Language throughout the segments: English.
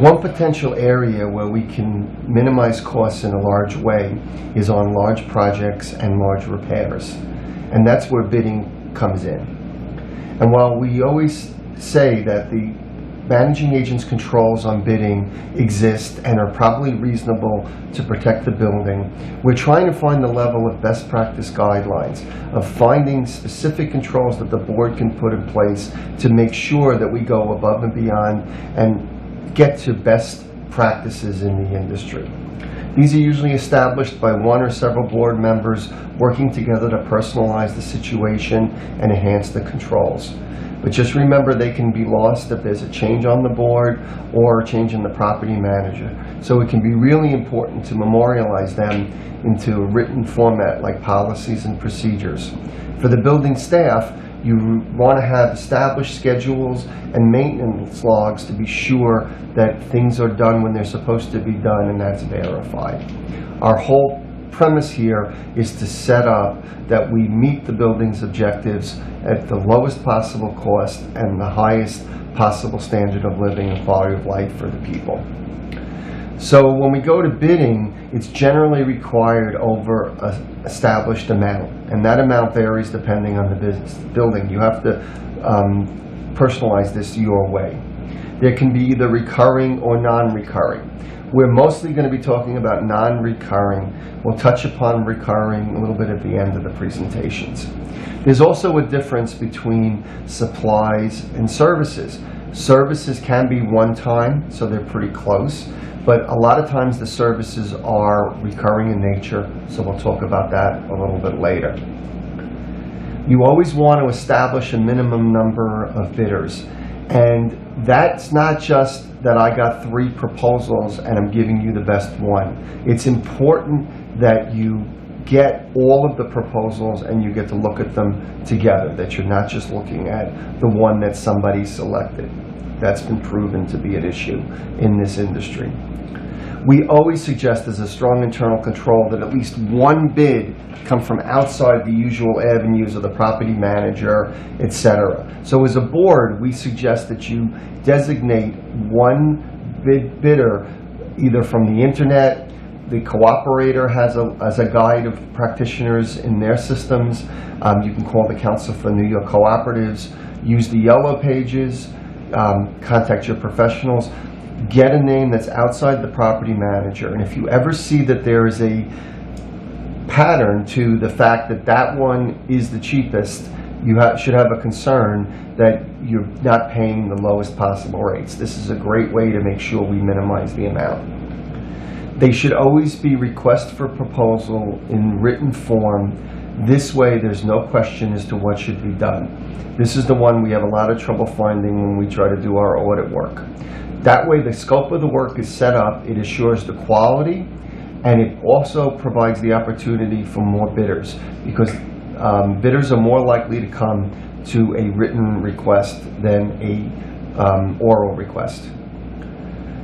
One potential area where we can minimize costs in a large way is on large projects and large repairs. And that's where bidding comes in. And while we always say that the managing agent's controls on bidding exist and are probably reasonable to protect the building, we're trying to find the level of best practice guidelines, of finding specific controls that the board can put in place to make sure that we go above and beyond and get to best practices in the industry. These are usually established by one or several board members working together to personalize the situation and enhance the controls. But just remember, they can be lost if there's a change on the board or a change in the property manager. So it can be really important to memorialize them into a written format like policies and procedures. For the building staff, you want to have established schedules and maintenance logs to be sure that things are done when they're supposed to be done, and that's verified. Our whole premise here is to set up that we meet the building's objectives at the lowest possible cost and the highest possible standard of living and quality of life for the people. So when we go to bidding, it's generally required over an established amount, and that amount varies depending on the building. You have to personalize this your way. There can be either recurring or non-recurring. We're mostly going to be talking about non-recurring. We'll touch upon recurring a little bit at the end of the presentations. There's also a difference between supplies and services. Services can be one time, so they're pretty close, but a lot of times the services are recurring in nature, so we'll talk about that a little bit later. You always want to establish a minimum number of bidders, and that's not just that I got 3 proposals and I'm giving you the best one. It's important that you get all of the proposals and you get to look at them together, that you're not just looking at the one that somebody selected. That's been proven to be an issue in this industry. We always suggest as a strong internal control that at least one bid come from outside the usual avenues of the property manager, etc. So as a board, we suggest that you designate one bidder either from the internet. The cooperator has a guide of practitioners in their systems. You can call the Council for New York Cooperatives, use the yellow pages, contact your professionals. Get a name that's outside the property manager, and if you ever see that there is a pattern to the fact that that one is the cheapest, you should have a concern that you're not paying the lowest possible rates. This is a great way to make sure we minimize the amount. They should always be request for proposal in written form. This way there's no question as to what should be done. This is the one we have a lot of trouble finding when we try to do our audit work. That way the scope of the work is set up, it assures the quality, and it also provides the opportunity for more bidders, because bidders are more likely to come to a written request than a oral request.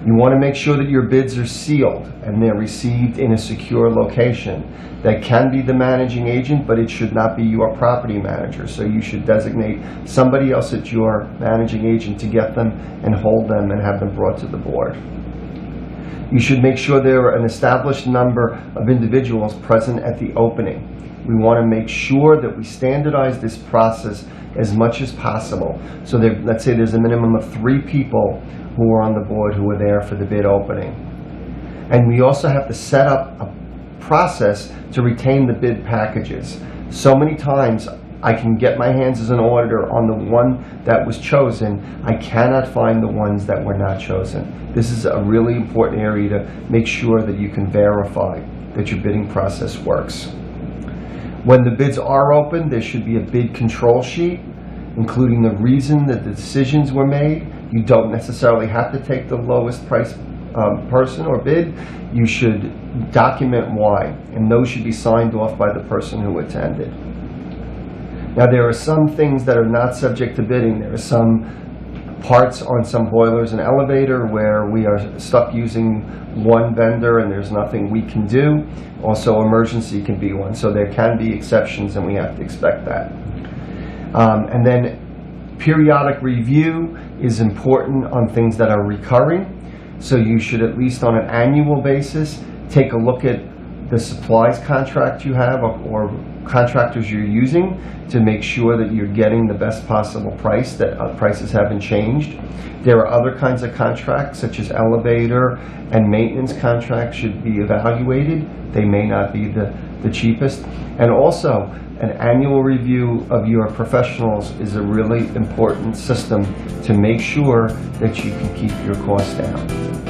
You want to make sure that your bids are sealed and they're received in a secure location. That can be the managing agent, but it should not be your property manager. So you should designate somebody else at your managing agent to get them and hold them and have them brought to the board. You should make sure there are an established number of individuals present at the opening. We want to make sure that we standardize this process as much as possible. So let's say there's a minimum of 3 people who are on the board who are there for the bid opening. And we also have to set up a process to retain the bid packages. So many times I can get my hands as an auditor on the one that was chosen. I cannot find the ones that were not chosen. This is a really important area to make sure that you can verify that your bidding process works. When the bids are open, there should be a bid control sheet, including the reason that the decisions were made. You don't necessarily have to take the lowest price person or bid. You should document why, and those should be signed off by the person who attended. Now, there are some things that are not subject to bidding. There are some parts on some boilers and elevator where we are stuck using one vendor and there's nothing we can do. Also, emergency can be one. So there can be exceptions, and we have to expect that. And then periodic review is important on things that are recurring. So you should, at least on an annual basis, take a look at the supplies contract you have or contractors you're using to make sure that you're getting the best possible price, that prices haven't changed. There are other kinds of contracts, such as elevator and maintenance contracts, should be evaluated. They may not be the cheapest. And also, an annual review of your professionals is a really important system to make sure that you can keep your costs down.